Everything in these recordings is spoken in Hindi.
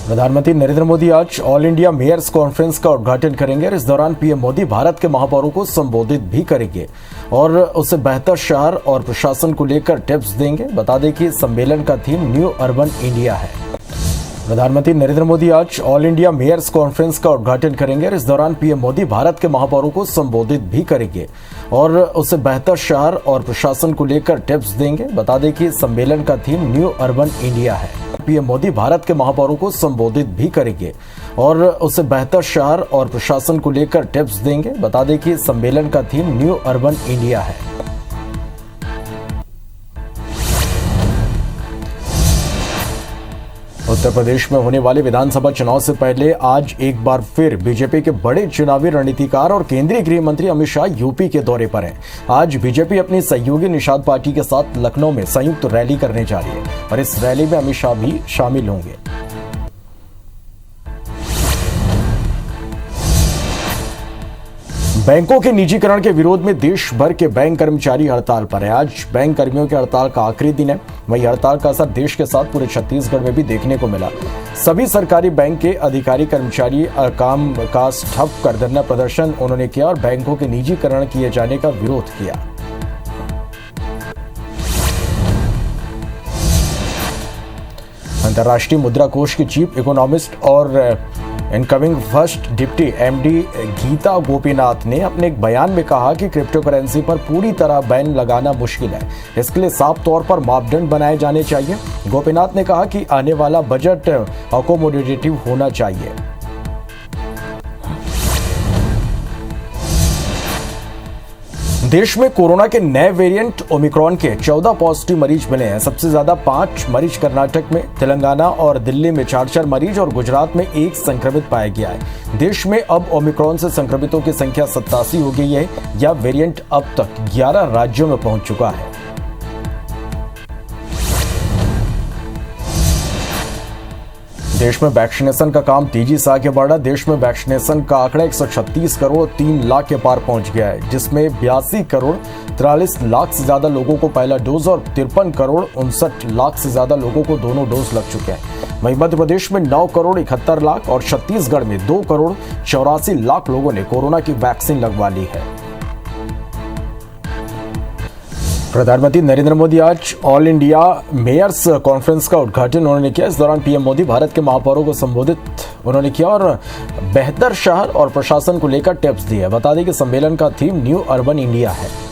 प्रधानमंत्री नरेंद्र मोदी आज ऑल इंडिया मेयर्स कॉन्फ्रेंस का उद्घाटन करेंगे और इस दौरान पीएम मोदी भारत के महापौरों को संबोधित भी करेंगे और उसे बेहतर शहर और प्रशासन को लेकर टिप्स देंगे। बता दें कि सम्मेलन का थीम न्यू अर्बन इंडिया है। प्रधानमंत्री नरेंद्र मोदी आज ऑल इंडिया मेयर्स कॉन्फ्रेंस का उद्घाटन करेंगे और इस दौरान पीएम मोदी भारत के महापौरों को संबोधित भी करेंगे और उसे बेहतर शहर और प्रशासन को लेकर टिप्स देंगे। बता दें कि सम्मेलन का थीम न्यू अर्बन इंडिया है। पीएम मोदी भारत के महापौरों को संबोधित भी करेंगे और उसे बेहतर शहर और प्रशासन को लेकर टिप्स देंगे। बता दें कि सम्मेलन का थीम न्यू अर्बन इंडिया है। उत्तर प्रदेश में होने वाले विधानसभा चुनाव से पहले आज एक बार फिर बीजेपी के बड़े चुनावी रणनीतिकार और केंद्रीय गृह मंत्री अमित शाह यूपी के दौरे पर हैं। आज बीजेपी अपनी सहयोगी निषाद पार्टी के साथ लखनऊ में संयुक्त रैली करने जा रही है और इस रैली में अमित शाह भी शामिल होंगे। बैंकों के निजीकरण के विरोध में देश भर के बैंक कर्मचारी हड़ताल पर है। आज बैंक कर्मियों की हड़ताल का आखिरी दिन है। वहीं हड़ताल का असर देश के साथ पूरे छत्तीसगढ़ में भी देखने को मिला। सभी सरकारी बैंक के अधिकारी कर्मचारी काम काज ठप कर धरना प्रदर्शन उन्होंने किया और बैंकों के निजीकरण किए जाने का विरोध किया। अंतर्राष्ट्रीय मुद्रा कोष के चीफ इकोनॉमिस्ट और incoming first deputy MD Gita Gopinath ने अपने एक बयान में कहा कि क्रिप्टो करेंसी पर पूरी तरह बैन लगाना मुश्किल है। इसके लिए साफ तौर पर मापदंड बनाए जाने चाहिए। गोपीनाथ ने कहा कि आने वाला बजट अकोमोडेटिव होना चाहिए। देश में कोरोना के नए वेरिएंट ओमिक्रॉन के 14 पॉजिटिव मरीज मिले हैं। सबसे ज्यादा 5 मरीज कर्नाटक में, तेलंगाना और दिल्ली में 4 मरीज और गुजरात में 1 संक्रमित पाया गया है। देश में अब ओमिक्रॉन से संक्रमितों की संख्या 87 हो गई है। यह वेरिएंट अब तक 11 राज्यों में पहुंच चुका है। देश में वैक्सीनेशन का काम तेजी से आगे बढ़ा। देश में वैक्सीनेशन का आंकड़ा 136 करोड़ 3 लाख के पार पहुंच गया है, जिसमें 82 करोड़ 43 लाख से ज्यादा लोगों को पहला डोज और 53 करोड़ 59 लाख से ज्यादा लोगों को दोनों डोज लग चुके हैं। वहीं मध्य प्रदेश में 9 करोड़ 71 लाख और छत्तीसगढ़ में 2 करोड़ 84 लाख लोगों ने कोरोना की वैक्सीन लगवा ली है। प्रधानमंत्री नरेंद्र मोदी आज ऑल इंडिया मेयर्स कॉन्फ्रेंस का उद्घाटन उन्होंने किया। इस दौरान पीएम मोदी भारत के महापौरों को संबोधित उन्होंने किया और बेहतर शहर और प्रशासन को लेकर टिप्स दिए। बता दें कि सम्मेलन का थीम न्यू अर्बन इंडिया है।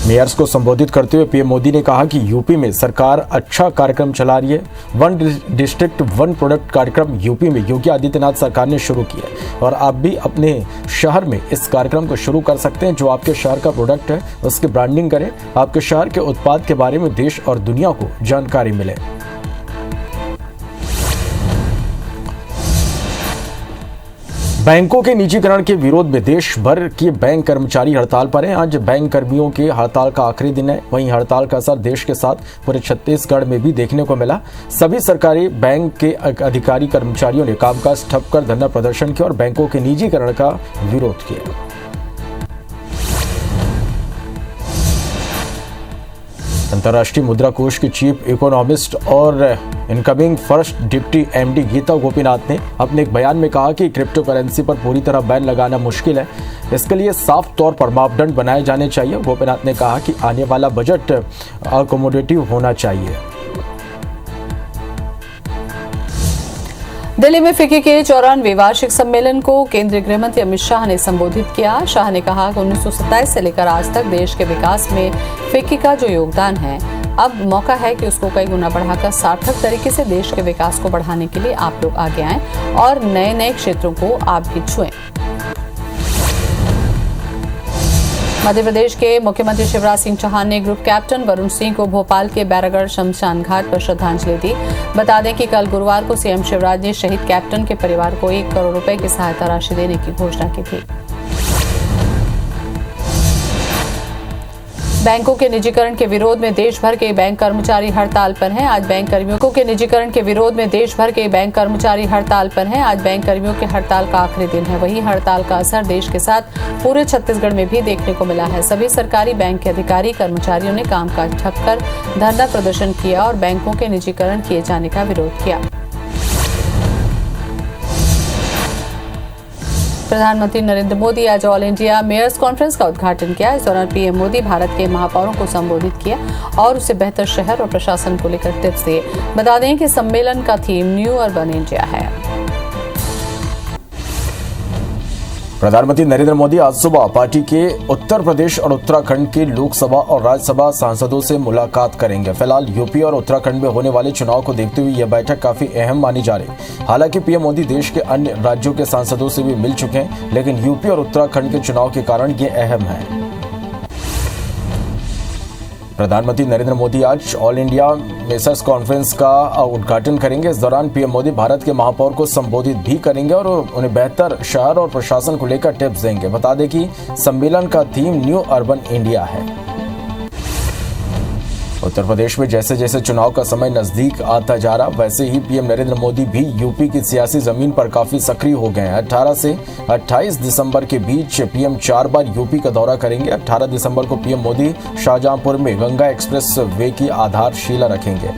मेयर्स को संबोधित करते हुए पीएम मोदी ने कहा कि यूपी में सरकार अच्छा कार्यक्रम चला रही है। वन डिस्ट्रिक्ट वन प्रोडक्ट कार्यक्रम यूपी में योगी आदित्यनाथ सरकार ने शुरू किया है और आप भी अपने शहर में इस कार्यक्रम को शुरू कर सकते हैं। जो आपके शहर का प्रोडक्ट है उसकी ब्रांडिंग करें, आपके शहर के उत्पाद के बारे में देश और दुनिया को जानकारी मिले। बैंकों के निजीकरण के विरोध में देश भर के बैंक कर्मचारी हड़ताल पर हैं। आज बैंक कर्मियों के हड़ताल का आखिरी दिन है। वहीं हड़ताल का असर देश के साथ पूरे छत्तीसगढ़ में भी देखने को मिला। सभी सरकारी बैंक के अधिकारी कर्मचारियों ने कामकाज ठप कर धरना प्रदर्शन किया और बैंकों के निजीकरण का विरोध किया। अंतर्राष्ट्रीय मुद्रा कोष के चीफ इकोनॉमिस्ट और incoming first deputy MD Gita Gopinath ने अपने एक बयान में कहा कि क्रिप्टो करेंसी पर पूरी तरह बैन लगाना मुश्किल है। इसके लिए साफ तौर पर मापदंड बनाए जाने चाहिए। गोपीनाथ ने कहा कि आने वाला बजट अकोमोडेटिव होना चाहिए। दिल्ली में फिक्की के 94वें वार्षिक सम्मेलन को केंद्रीय गृह मंत्री अमित शाह ने संबोधित किया। शाह ने कहा कि 1927 से लेकर आज तक देश के विकास में फिक्की का जो योगदान है, अब मौका है कि उसको कई गुना बढ़ाकर सार्थक तरीके से देश के विकास को बढ़ाने के लिए आप लोग आगे आएं और नए नए क्षेत्रों को आप भी छुएं। मध्य प्रदेश के मुख्यमंत्री शिवराज सिंह चौहान ने ग्रुप कैप्टन वरुण सिंह को भोपाल के बैरागढ़ शमशान घाट पर श्रद्धांजलि दी। बता दें कि कल गुरुवार को सीएम शिवराज ने शहीद कैप्टन के परिवार को 1 करोड़ रुपए की सहायता राशि देने की घोषणा की थी। बैंकों के निजीकरण के विरोध में देश भर के बैंक कर्मचारी हड़ताल पर हैं। आज बैंक कर्मियों के निजीकरण के विरोध में देश भर के बैंक कर्मचारी हड़ताल पर हैं। आज बैंक कर्मियों के हड़ताल का आखिरी दिन है। वहीं हड़ताल का असर देश के साथ पूरे छत्तीसगढ़ में भी देखने को मिला है। सभी सरकारी बैंक के अधिकारी कर्मचारियों ने कामकाज ठप कर धरना प्रदर्शन किया और बैंकों के निजीकरण किए जाने का विरोध किया। प्रधानमंत्री नरेंद्र मोदी आज ऑल इंडिया मेयर्स कॉन्फ्रेंस का उद्घाटन किया। इस दौरान पीएम मोदी भारत के महापौरों को संबोधित किया और उसे बेहतर शहर और प्रशासन को लेकर टिप्स दिए। बता दें कि सम्मेलन का थीम न्यू अर्बन इंडिया है। प्रधानमंत्री नरेंद्र मोदी आज सुबह पार्टी के उत्तर प्रदेश और उत्तराखंड के लोकसभा और राज्यसभा सांसदों से मुलाकात करेंगे। फिलहाल यूपी और उत्तराखंड में होने वाले चुनाव को देखते हुए यह बैठक काफी अहम मानी जा रही। हालांकि पीएम मोदी देश के अन्य राज्यों के सांसदों से भी मिल चुके हैं, लेकिन यूपी और उत्तराखंड के चुनाव के कारण ये अहम है। प्रधानमंत्री नरेंद्र मोदी आज ऑल इंडिया मेयर्स कॉन्फ्रेंस का उद्घाटन करेंगे। इस दौरान पीएम मोदी भारत के महापौर को संबोधित भी करेंगे और उन्हें बेहतर शहर और प्रशासन को लेकर टिप्स देंगे। बता दें कि सम्मेलन का थीम न्यू अर्बन इंडिया है। उत्तर प्रदेश में जैसे जैसे चुनाव का समय नजदीक आता जा रहा, वैसे ही पीएम नरेंद्र मोदी भी यूपी की सियासी जमीन पर काफी सक्रिय हो गए हैं। 18 से 28 दिसंबर के बीच पीएम 4 बार यूपी का दौरा करेंगे। 18 दिसंबर को पीएम मोदी शाहजहांपुर में गंगा एक्सप्रेस वे की आधारशिला रखेंगे।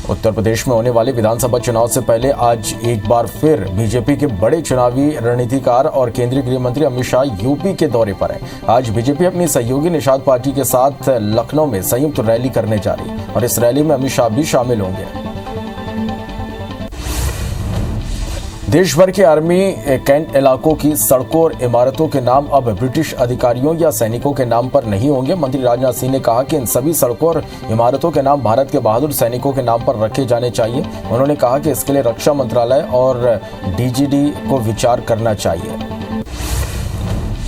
उत्तर प्रदेश में होने वाले विधानसभा चुनाव से पहले आज एक बार फिर बीजेपी के बड़े चुनावी रणनीतिकार और केंद्रीय गृह मंत्री अमित शाह यूपी के दौरे पर हैं। आज बीजेपी अपनी सहयोगी निषाद पार्टी के साथ लखनऊ में संयुक्त रैली करने जा रही है और इस रैली में अमित शाह भी शामिल होंगे। देश भर के आर्मी कैंट इलाकों की सड़कों और इमारतों के नाम अब ब्रिटिश अधिकारियों या सैनिकों के नाम पर नहीं होंगे। मंत्री राजनाथ सिंह ने कहा कि इन सभी सड़कों और इमारतों के नाम भारत के बहादुर सैनिकों के नाम पर रखे जाने चाहिए। उन्होंने कहा कि इसके लिए रक्षा मंत्रालय और डीजीडी को विचार करना चाहिए।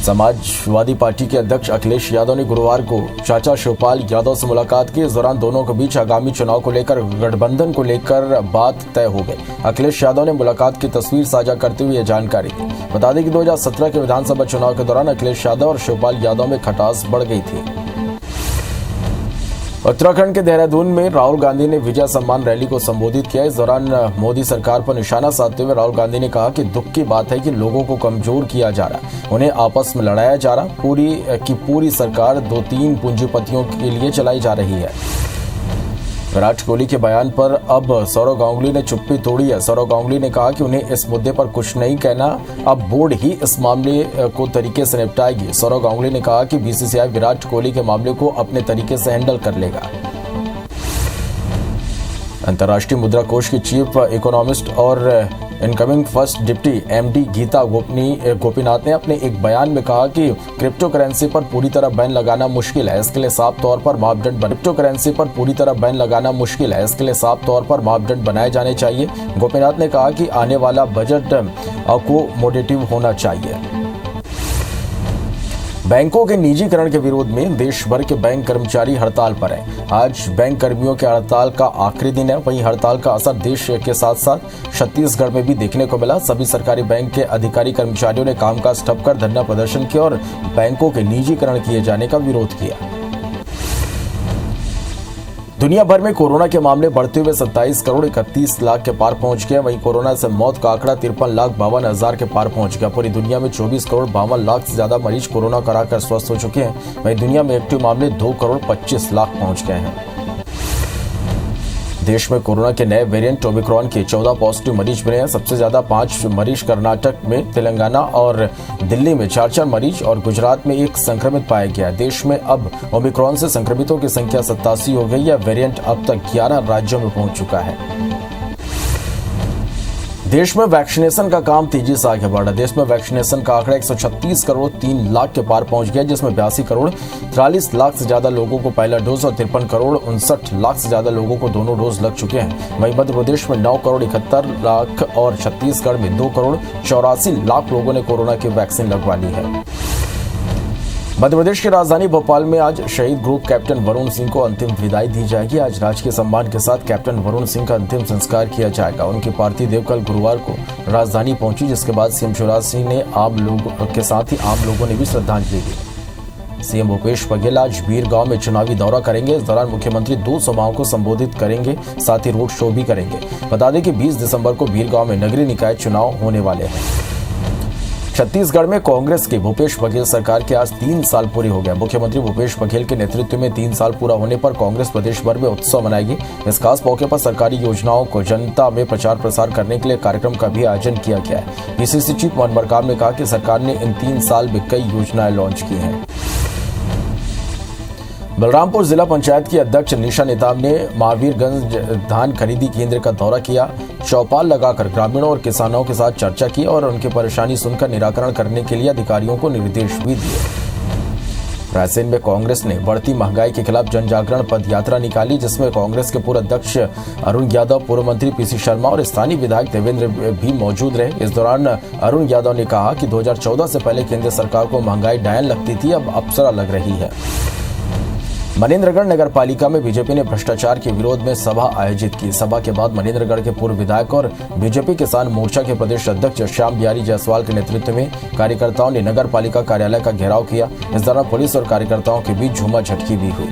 समाजवादी पार्टी के अध्यक्ष अखिलेश यादव ने गुरुवार को चाचा शिवपाल यादव से मुलाकात की। इस दौरान दोनों के बीच आगामी चुनाव को लेकर गठबंधन को लेकर बात तय हो गई। अखिलेश यादव ने मुलाकात की तस्वीर साझा करते हुए यह जानकारी दी। बता दें कि 2017 के विधानसभा चुनाव के दौरान अखिलेश यादव और शिवपाल यादव में खटास बढ़ गई थी। उत्तराखंड के देहरादून में राहुल गांधी ने विजय सम्मान रैली को संबोधित किया। इस दौरान मोदी सरकार पर निशाना साधते हुए राहुल गांधी ने कहा कि दुख की बात है कि लोगों को कमजोर किया जा रहा, उन्हें आपस में लड़ाया जा रहा। पूरी सरकार 2-3 पूंजीपतियों के लिए चलाई जा रही है। विराट कोहली के बयान पर अब सौरव गांगुली ने चुप्पी तोड़ी है। सौरव गांगुली ने कहा कि उन्हें इस मुद्दे पर कुछ नहीं कहना, अब बोर्ड ही इस मामले को तरीके से निपटाएगी। सौरव गांगुली ने कहा कि बीसीसीआई विराट कोहली के मामले को अपने तरीके से हैंडल कर लेगा। अंतर्राष्ट्रीय मुद्रा कोष की चीफ इकोनॉमिस्ट और incoming first deputy MD Gita Gopinath ने अपने एक बयान में कहा कि क्रिप्टो करेंसी पर पूरी तरह बैन लगाना मुश्किल है। इसके लिए साफ तौर पर मापदंड बनाए जाने चाहिए। गोपीनाथ ने कहा कि आने वाला बजट अकोमोडेटिव होना चाहिए। बैंकों के निजीकरण के विरोध में देश भर के बैंक कर्मचारी हड़ताल पर हैं। आज बैंक कर्मियों के हड़ताल का आखिरी दिन है। वहीं हड़ताल का असर देश के साथ साथ छत्तीसगढ़ में भी देखने को मिला। सभी सरकारी बैंक के अधिकारी कर्मचारियों ने कामकाज ठप कर धरना प्रदर्शन किया और बैंकों के निजीकरण किए जाने का विरोध किया। दुनिया भर में कोरोना के मामले बढ़ते हुए 27 करोड़ 31 लाख के पार पहुंच गए। वहीं कोरोना से मौत का आंकड़ा 53,52,000 के पार पहुंच गया। पूरी दुनिया में 24 करोड़ 52 लाख से ज्यादा मरीज कोरोना कराकर स्वस्थ हो चुके हैं। वहीं दुनिया में एक्टिव मामले 2 करोड़ 25 लाख पहुंच गए हैं। देश में कोरोना के नए वेरिएंट ओमिक्रॉन के 14 पॉजिटिव मरीज मिले हैं। सबसे ज्यादा 5 मरीज कर्नाटक में, तेलंगाना और दिल्ली में 4-4 मरीज और गुजरात में 1 संक्रमित पाया गया। देश में अब ओमिक्रॉन से संक्रमितों की संख्या 87 हो गई है। वेरिएंट अब तक 11 राज्यों में पहुंच चुका है। देश में वैक्सीनेशन का काम तेजी से आगे बढ़ रहा है। देश में वैक्सीनेशन का आंकड़ा 136 करोड़ 3 लाख के पार पहुंच गया, जिसमें 82 करोड़ 43 लाख से ज्यादा लोगों को पहला डोज और 53 करोड़ 59 लाख से ज्यादा लोगों को दोनों डोज लग चुके हैं। वहीं मध्य प्रदेश में 9 करोड़ 71 लाख और छत्तीसगढ़ में 2 करोड़ 84 लाख लोगों ने कोरोना की वैक्सीन लगवा ली है। मध्य प्रदेश की राजधानी भोपाल में आज शहीद ग्रुप कैप्टन वरुण सिंह को अंतिम विदाई दी जाएगी। आज राजकीय सम्मान के साथ कैप्टन वरुण सिंह का अंतिम संस्कार किया जाएगा। उनकी पार्थिव देह कल गुरुवार को राजधानी पहुंची, जिसके बाद सीएम शिवराज सिंह ने आम लोगों के साथ ही आम लोगों ने भी श्रद्धांजलि दी। सीएम भूपेश बघेल आज बीर गांव में चुनावी दौरा करेंगे। इस दौरान मुख्यमंत्री 2 सभाओं को संबोधित करेंगे, साथ ही रोड शो भी करेंगे। बता दें कि 20 दिसंबर को बीर गांव में नगरीय निकाय चुनाव होने वाले हैं। छत्तीसगढ़ में कांग्रेस की भूपेश बघेल सरकार के आज 3 साल पूरे हो गए। मुख्यमंत्री भूपेश बघेल के नेतृत्व में 3 साल पूरा होने पर कांग्रेस प्रदेश भर में उत्सव मनाएगी। इस खास मौके पर सरकारी योजनाओं को जनता में प्रचार प्रसार करने के लिए कार्यक्रम का भी आयोजन किया गया है। पीसीसी चीफ मोहन मरकाम ने कहा कि सरकार ने इन 3 साल में कई योजनाएं लॉन्च की हैं। बलरामपुर जिला पंचायत की अध्यक्ष निशा नेताम ने महावीरगंज धान खरीदी केंद्र का दौरा किया। चौपाल लगाकर ग्रामीणों और किसानों के साथ चर्चा की और उनकी परेशानी सुनकर निराकरण करने के लिए अधिकारियों को निर्देश भी दिए। रायसेन में कांग्रेस ने बढ़ती महंगाई के खिलाफ जन जागरण पद यात्रा निकाली, जिसमें कांग्रेस के पूर्व अध्यक्ष अरुण यादव, पूर्व मंत्री पीसी शर्मा और स्थानीय विधायक देवेंद्र भी मौजूद रहे। इस दौरान अरुण यादव ने कहा कि 2014 से पहले केंद्र सरकार को महंगाई डायन लगती थी, अब अप्सरा लग रही है। मनेंद्रगढ़ नगर पालिका में बीजेपी ने भ्रष्टाचार के विरोध में सभा आयोजित की। सभा के बाद मनेंद्रगढ़ के पूर्व विधायक और बीजेपी किसान मोर्चा के प्रदेश अध्यक्ष श्याम बिहारी जायसवाल के नेतृत्व में कार्यकर्ताओं ने नगर पालिका कार्यालय का घेराव किया। इस दौरान पुलिस और कार्यकर्ताओं के बीच झूमा झटकी भी हुई।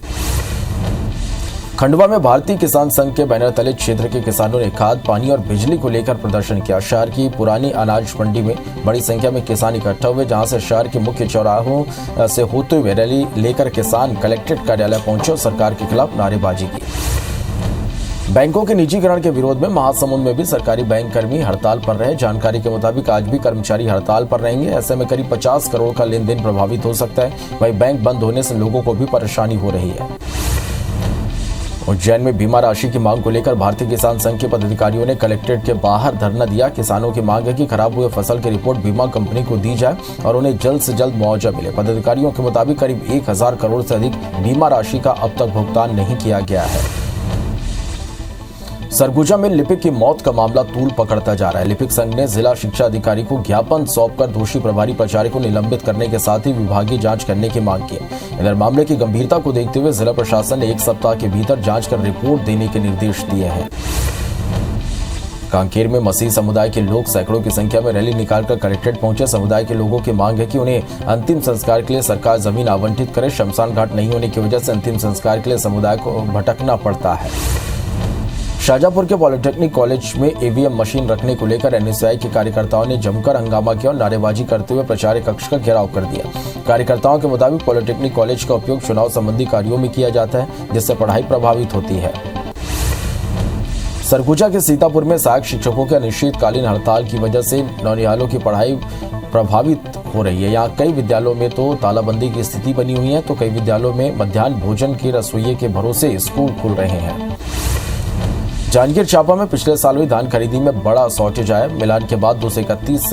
खंडवा में भारतीय किसान संघ के बैनर तले क्षेत्र के किसानों ने खाद, पानी और बिजली को लेकर प्रदर्शन किया। शहर की पुरानी अनाज मंडी में बड़ी संख्या में किसान इकट्ठा हुए, जहां से शहर के मुख्य चौराहों से होते हुए रैली लेकर किसान कलेक्ट्रेट कार्यालय पहुंचे और सरकार के खिलाफ नारेबाजी की। बैंकों के निजीकरण के विरोध में महासमुंद में भी सरकारी बैंक कर्मी हड़ताल पर रहे। जानकारी के मुताबिक आज भी कर्मचारी हड़ताल पर रहेंगे। ऐसे में करीब 50 करोड़ का लेन देन प्रभावित हो सकता है। वहीं बैंक बंद होने से लोगों को भी परेशानी हो रही है। उज्जैन में बीमा राशि की मांग को लेकर भारतीय किसान संघ के पदाधिकारियों ने कलेक्ट्रेट के बाहर धरना दिया। किसानों की मांग है कि खराब हुए फसल की रिपोर्ट बीमा कंपनी को दी जाए और उन्हें जल्द से जल्द मुआवजा मिले। पदाधिकारियों के मुताबिक करीब 1000 करोड़ से अधिक बीमा राशि का अब तक भुगतान नहीं किया गया है। सरगुजा में लिपिक की मौत का मामला तूल पकड़ता जा रहा है। लिपिक संघ ने जिला शिक्षा अधिकारी को ज्ञापन सौंपकर दोषी प्रभारी प्राचार्य को निलंबित करने के साथ ही विभागीय जांच करने की मांग की। इधर मामले की गंभीरता को देखते हुए जिला प्रशासन ने 1 सप्ताह के भीतर जांच कर रिपोर्ट देने के निर्देश दिए हैं। कांकेर में मसीह समुदाय के लोग सैकड़ों की संख्या में रैली निकालकर कलेक्ट्रेट पहुंचे। समुदाय के लोगों की मांग है कि उन्हें अंतिम संस्कार के लिए सरकार जमीन आवंटित करे। शमशान घाट नहीं होने की वजह से अंतिम संस्कार के लिए समुदाय को भटकना पड़ता है। शाहजहांपुर के पॉलिटेक्निक कॉलेज में ईवीएम मशीन रखने को लेकर एनएसयूआई के कार्यकर्ताओं ने जमकर हंगामा किया और नारेबाजी करते हुए प्राचार्य कक्ष का घेराव कर दिया। कार्यकर्ताओं के मुताबिक पॉलिटेक्निक कॉलेज का उपयोग चुनाव संबंधी कार्यों में किया जाता है, जिससे पढ़ाई प्रभावित होती है। सरगुजा के सीतापुर में सहायक शिक्षकों के अनिश्चितकालीन हड़ताल की वजह से नौनिहालों की पढ़ाई प्रभावित हो रही है। यहाँ कई विद्यालयों में तो तालाबंदी की स्थिति बनी हुई है, तो कई विद्यालयों में मध्याह्न भोजन के रसोइये के भरोसे स्कूल खुल रहे हैं। जांजगीर चांपा में पिछले साल हुई धान खरीदी में बड़ा शॉर्टेज आया। मिलान के बाद 131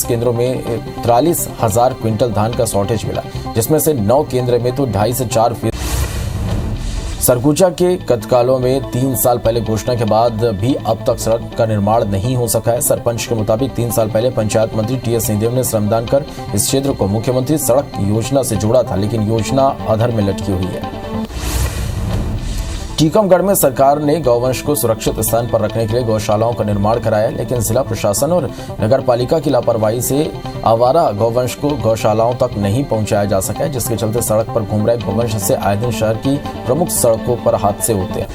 केंद्रों में 43,000 क्विंटल धान का शॉर्टेज मिला, जिसमें से 9 केंद्र में तो 2.5 से 4%। सरगुजा के कतकालों में 3 साल पहले घोषणा के बाद भी अब तक सड़क का निर्माण नहीं हो सका है। सरपंच के मुताबिक 3 साल पहले पंचायत मंत्री टीएस सिंहदेव ने श्रमदान कर इस क्षेत्र को मुख्यमंत्री सड़क योजना से जोड़ा था, लेकिन योजना अधर में लटकी हुई है। टीकमगढ़ में सरकार ने गौवंश को सुरक्षित स्थान पर रखने के लिए गौशालाओं का निर्माण कराया, लेकिन जिला प्रशासन और नगर पालिका की लापरवाही से आवारा गौवंश को गौशालाओं तक नहीं पहुंचाया जा सका है, जिसके चलते सड़क पर घूम रहे गौवंश से आए दिन शहर की प्रमुख सड़कों पर हादसे होते हैं।